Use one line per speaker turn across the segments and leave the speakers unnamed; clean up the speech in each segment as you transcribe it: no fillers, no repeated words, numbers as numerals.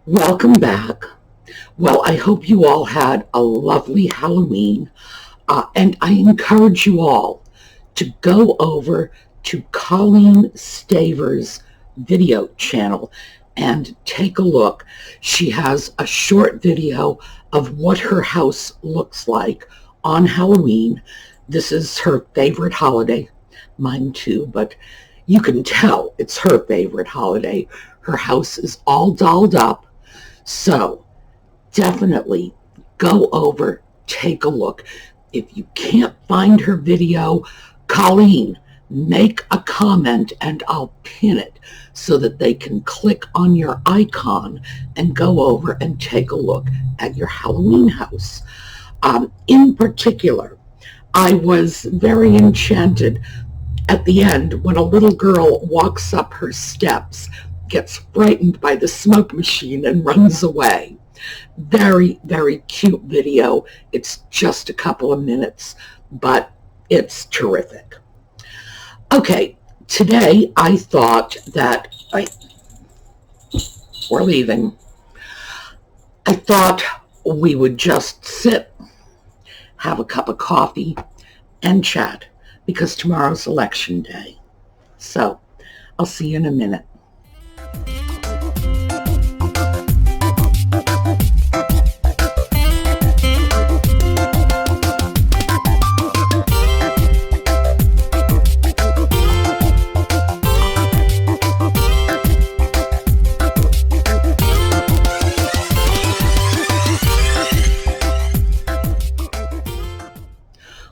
Welcome back. Well, I hope you all had a lovely Halloween, and I encourage you all to go over to Colleen Staver's video channel and take a look. She has a short video of what her house looks like on Halloween. This is her favorite holiday, mine too, but you can tell it's her favorite holiday. Her house is all dolled up. So definitely go over, take a look. If you can't find her video, Colleen, make a comment and I'll pin it so that they can click on your icon and go over and take a look at your Halloween house. In particular, I was very enchanted at the end when a little girl walks up her steps, gets frightened by the smoke machine and runs away. Very, very cute video. It's just a couple of minutes, but it's terrific. Okay, today I thought that we're leaving. I thought we would just sit, have a cup of coffee, and chat, because tomorrow's election day. So I'll see you in a minute.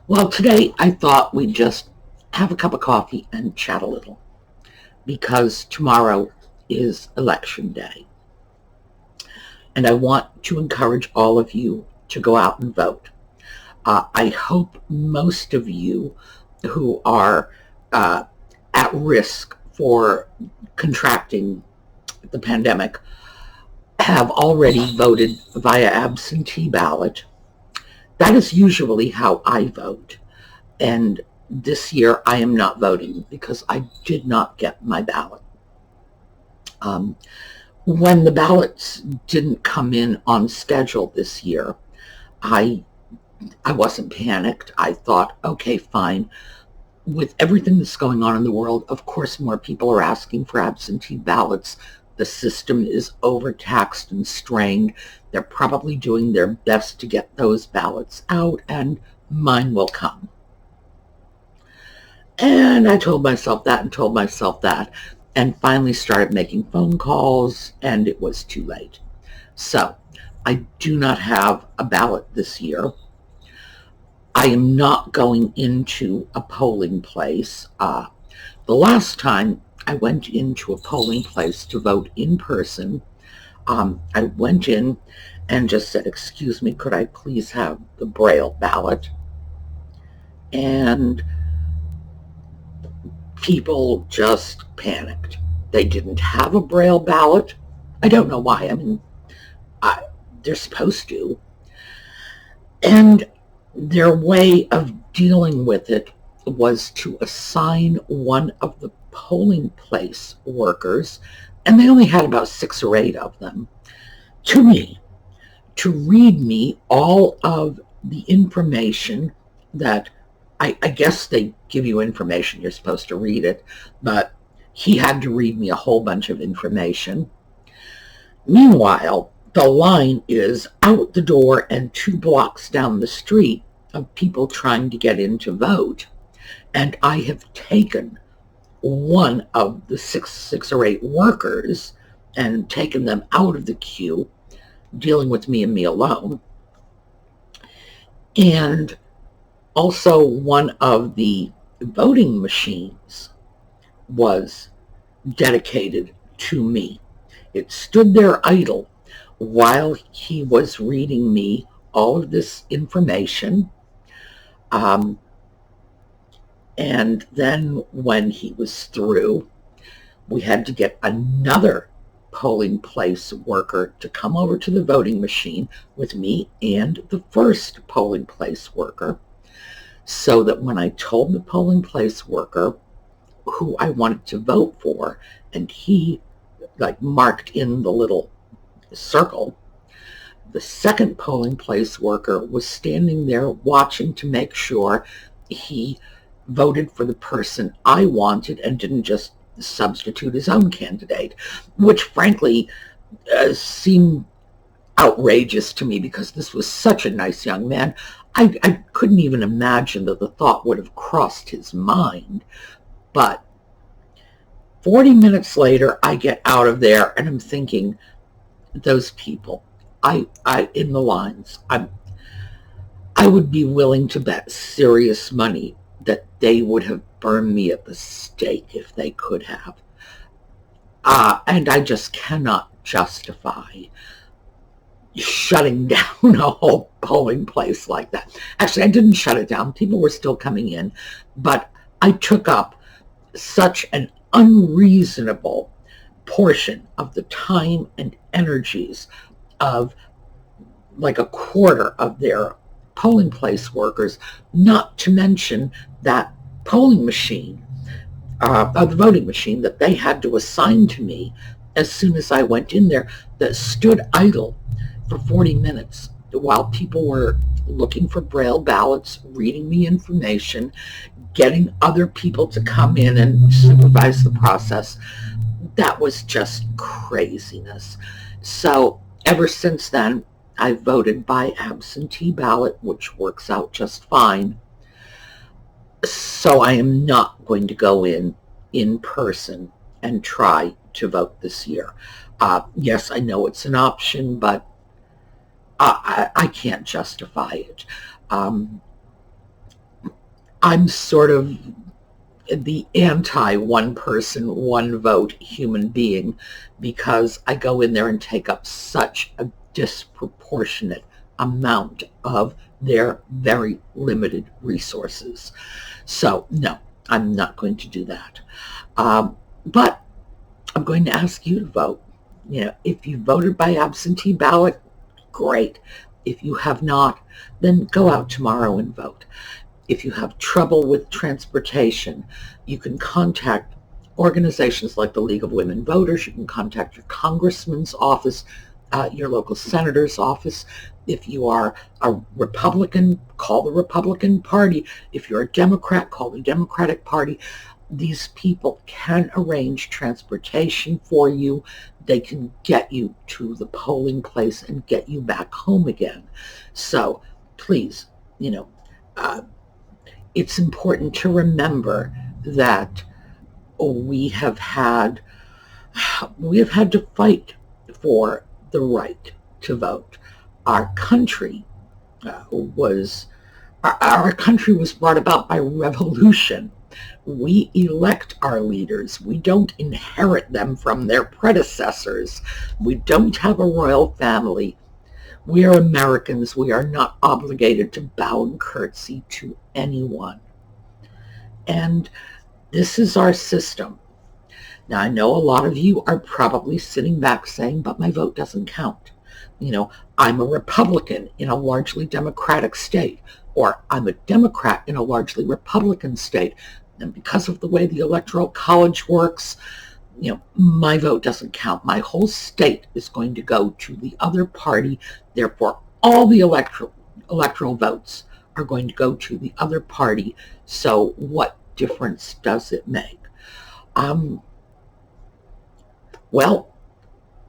Well, today I thought we'd just have a cup of coffee and chat a little, because tomorrow is election day. And I want to encourage all of you to go out and vote. I hope most of you who are at risk for contracting the pandemic have already voted via absentee ballot. That is usually how I vote. And this year I am not voting because I did not get my ballot. When the ballots didn't come in on schedule this year, I wasn't panicked. I thought, okay, fine. With everything that's going on in the world, of course more people are asking for absentee ballots. The system is overtaxed and strained. They're probably doing their best to get those ballots out, and mine will come. And I told myself that and told myself that, and finally started making phone calls, and it was too late. So I do not have a ballot this year. I am not going into a polling place. The last time I went into a polling place to vote in person, I went in and just said, "Excuse me, could I please have the Braille ballot?" And people just panicked. They didn't have a Braille ballot. I don't know why. I mean, they're supposed to. And their way of dealing with it was to assign one of the polling place workers, and they only had about 6 or 8 of them, to me, to read me all of the information that I guess they give you information, you're supposed to read it, but he had to read me a whole bunch of information. Meanwhile, the line is out the door and 2 blocks down the street of people trying to get in to vote. And I have taken one of the 6 or 8 workers and taken them out of the queue, dealing with me and me alone. And also one of the voting machines was dedicated to me. It stood there idle while he was reading me all of this information. And then when he was through, we had to get another polling place worker to come over to the voting machine with me and the first polling place worker, so that when I told the polling place worker who I wanted to vote for, and he marked in the little circle. The second polling place worker was standing there watching to make sure he voted for the person I wanted and didn't just substitute his own candidate, which frankly seemed outrageous to me because this was such a nice young man. I couldn't even imagine that the thought would have crossed his mind. But 40 minutes later, I get out of there and I'm thinking, those people, I in the lines, I would be willing to bet serious money that they would have burned me at the stake if they could have. And I just cannot justify shutting down a whole polling place like that. Actually, I didn't shut it down. People were still coming in, but I took up such an unreasonable portion of the time and energies of like a quarter of their polling place workers, not to mention that polling machine, the voting machine that they had to assign to me as soon as I went in there, that stood idle for 40 minutes while people were looking for Braille ballots, reading the information, getting other people to come in and supervise the process. That was just craziness. So ever since then, I voted by absentee ballot, which works out just fine. So I am not going to go in person and try to vote this year. Yes, I know it's an option, but I can't justify it. I'm sort of the anti one person, one vote human being because I go in there and take up such a disproportionate amount of their very limited resources. So no, I'm not going to do that. But I'm going to ask you to vote. You know, if you voted by absentee ballot, great. If you have not, then go out tomorrow and vote. If you have trouble with transportation, you can contact organizations like the League of Women Voters. You can contact your congressman's office, your local senator's office. If you are a Republican, call the Republican Party. If you're a Democrat, call the Democratic Party. These people can arrange transportation for you. They can get you to the polling place and get you back home again. So please, you know, it's important to remember that we have had to fight for the right to vote. Our country was brought about by revolution. We elect our leaders. We don't inherit them from their predecessors. We don't have a royal family. We are Americans. We are not obligated to bow and curtsy to anyone. And this is our system. Now, I know a lot of you are probably sitting back saying, but my vote doesn't count. You know, I'm a Republican in a largely Democratic state, or I'm a Democrat in a largely Republican state. And because of the way the Electoral College works, you know, my vote doesn't count. My whole state is going to go to the other party. Therefore, all the electoral votes are going to go to the other party. So what difference does it make? Well,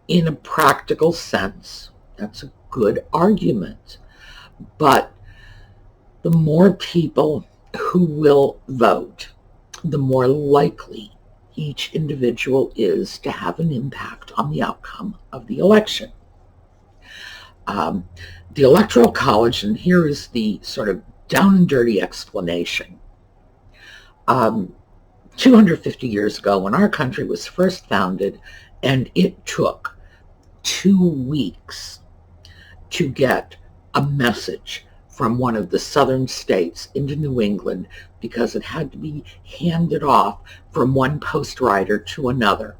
in a practical sense, that's a good argument. But the more people who will vote, the more likely each individual is to have an impact on the outcome of the election. The Electoral College, and here is the sort of down and dirty explanation. 250 years ago, when our country was first founded, and it took 2 weeks to get a message from one of the southern states into New England because it had to be handed off from one post rider to another.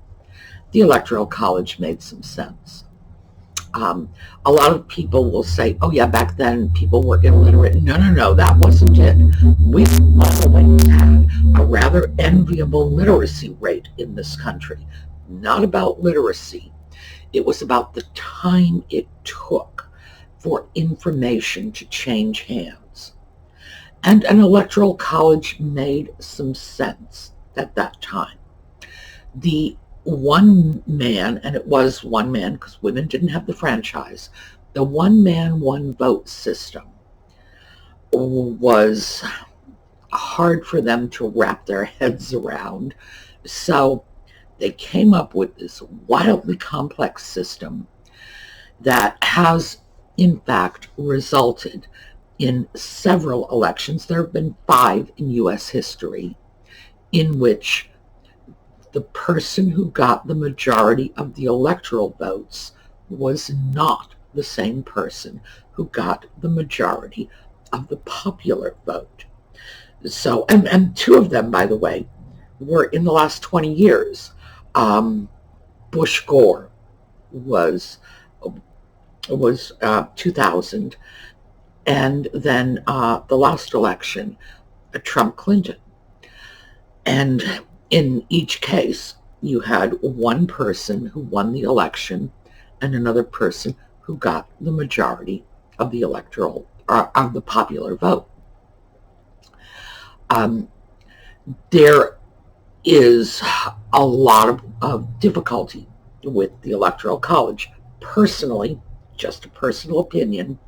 The Electoral College made some sense. A lot of people will say, oh yeah, back then people were illiterate. No, that wasn't it. We've always had a rather enviable literacy rate in this country. Not about literacy. It was about the time it took for information to change hands. And an electoral college made some sense at that time. The one man, and it was one man because women didn't have the franchise, the one man, one vote system was hard for them to wrap their heads around. So they came up with this wildly complex system that has, in fact, resulted in several elections. There have been 5 in U.S. history in which the person who got the majority of the electoral votes was not the same person who got the majority of the popular vote. So, and 2 of them, by the way, were in the last 20 years. Bush Gore was 2000, and then the last election, Trump Clinton. And in each case, you had one person who won the election and another person who got the majority of the electoral, of the popular vote. There is a lot of difficulty with the Electoral College. Personally, just a personal opinion,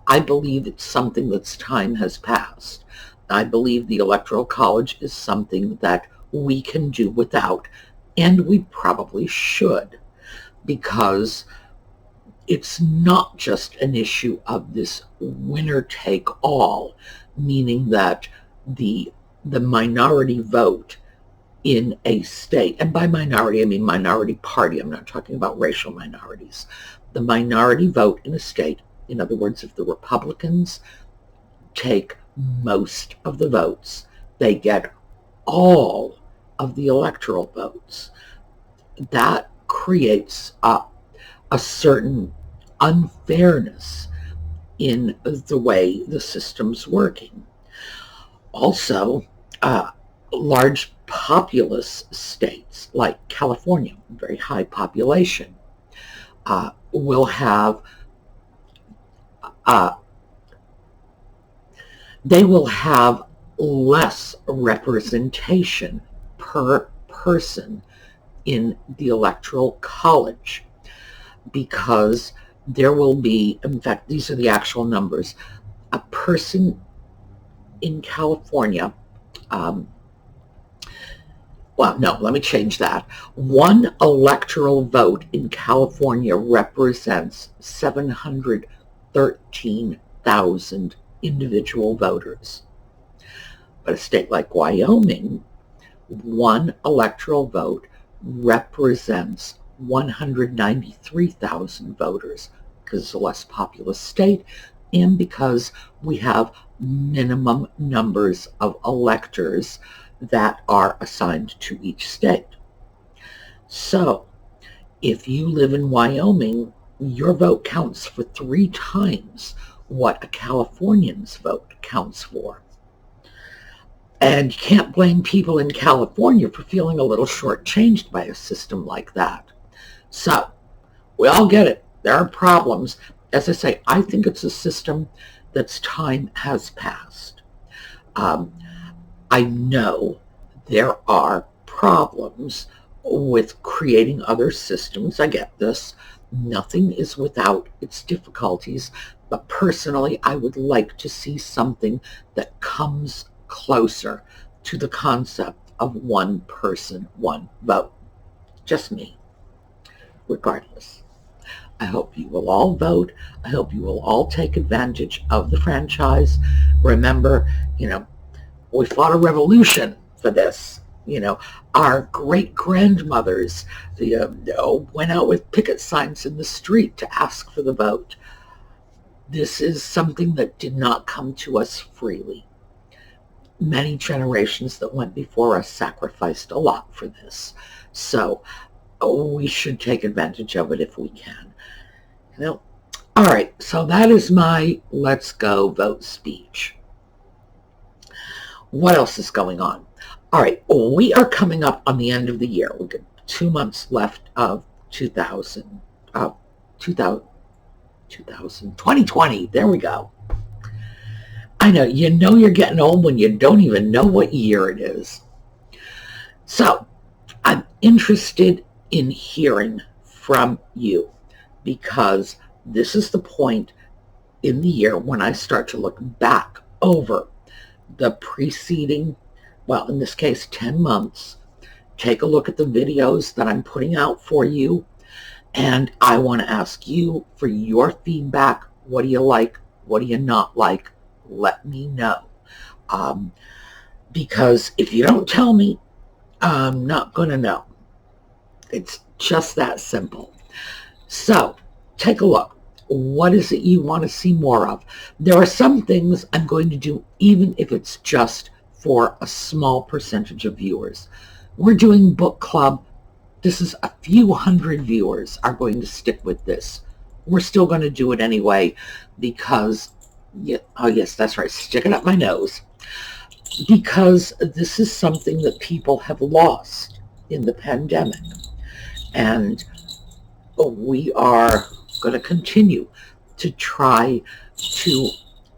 I believe it's something that's time has passed. I believe the Electoral College is something that we can do without, and we probably should, because it's not just an issue of this winner-take-all, meaning that the minority vote in a state, and by minority I mean minority party, I'm not talking about racial minorities, the minority vote in a state, in other words, if the Republicans take most of the votes, they get all of the electoral votes. That creates a certain unfairness in the way the system's working. Also, large populous states like California, very high population, will have they will have less representation per person in the Electoral College, because there will be, in fact, these are the actual numbers, a person in California, well, no, let me change that. One electoral vote in California represents 713,000 individual voters. But a state like Wyoming, one electoral vote represents 193,000 voters, because it's a less populous state and because we have minimum numbers of electors that are assigned to each state. So if you live in Wyoming, your vote counts for 3 times what a Californian's vote counts for. And you can't blame people in California for feeling a little shortchanged by a system like that. So we all get it. There are problems. As I say, I think it's a system that's time has passed. I know there are problems with creating other systems. I get this. Nothing is without its difficulties. But personally, I would like to see something that comes closer to the concept of one person, one vote. Just me. Regardless, I hope you will all vote. I hope you will all take advantage of the franchise. Remember, we fought a revolution for this. Our great-grandmothers went out with picket signs in the street to ask for the vote. This is something that did not come to us freely. Many generations that went before us sacrificed a lot for this. So we should take advantage of it if we can. All right, so that is my Let's Go Vote speech. What else is going on? All right, we are coming up on the end of the year. We've got 2 months left of 2019. 2000, 2020. There we go. I know, you're getting old when you don't even know what year it is. So I'm interested in hearing from you because this is the point in the year when I start to look back over the preceding, well, in this case, 10 months. Take a look at the videos that I'm putting out for you, and I want to ask you for your feedback. What do you like? What do you not like? Let me know. Because if you don't tell me, I'm not going to know. It's just that simple. So take a look. What is it you want to see more of? There are some things I'm going to do even if it's just for a small percentage of viewers. We're doing book club. This is a few hundred viewers are going to stick with this. We're still going to do it anyway because, oh yes, that's right, stick it up my nose. Because this is something that people have lost in the pandemic. And we are going to continue to try to,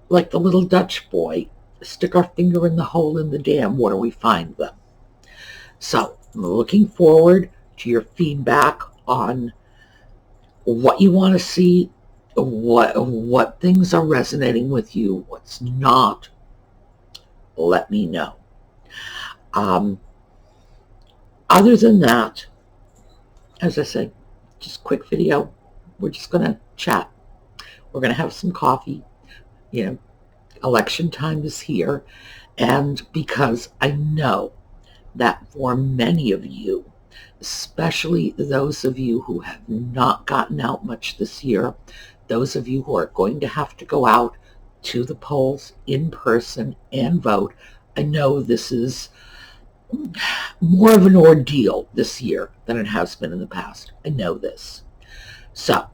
like the little Dutch boy, stick our finger in the hole in the dam where we find them. So I'm looking forward to your feedback on what you want to see, what things are resonating with you, what's not. Let me know. Other than that, as I say, just quick video. We're just going to chat. We're going to have some coffee. Election time is here. And because I know that for many of you, especially those of you who have not gotten out much this year, those of you who are going to have to go out to the polls in person and vote, I know this is more of an ordeal this year than it has been in the past. I know this. So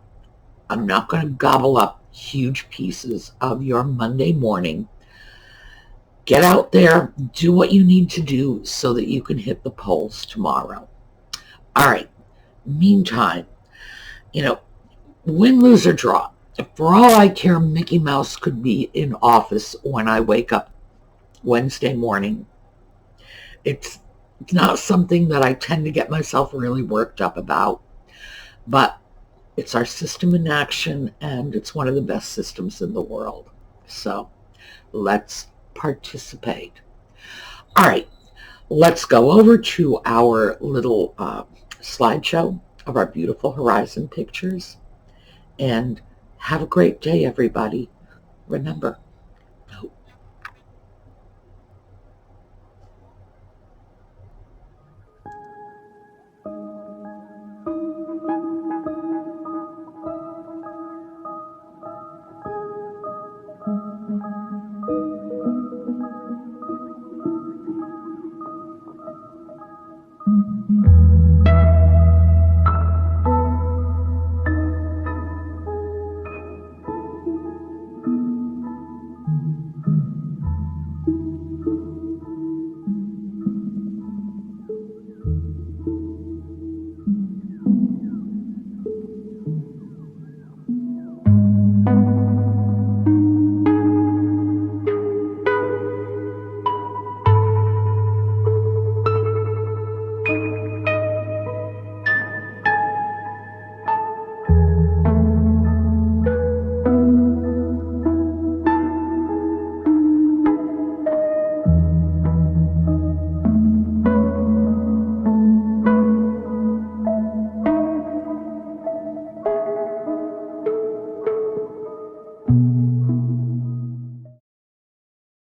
I'm not going to gobble up huge pieces of your Monday morning. Get out there, do what you need to do so that you can hit the polls tomorrow. All right. Meantime, win, lose, or draw. For all I care, Mickey Mouse could be in office when I wake up Wednesday morning. It's not something that I tend to get myself really worked up about, but it's our system in action, and it's one of the best systems in the world. So let's participate. All right, let's go over to our little slideshow of our beautiful horizon pictures, and have a great day, everybody. Remember,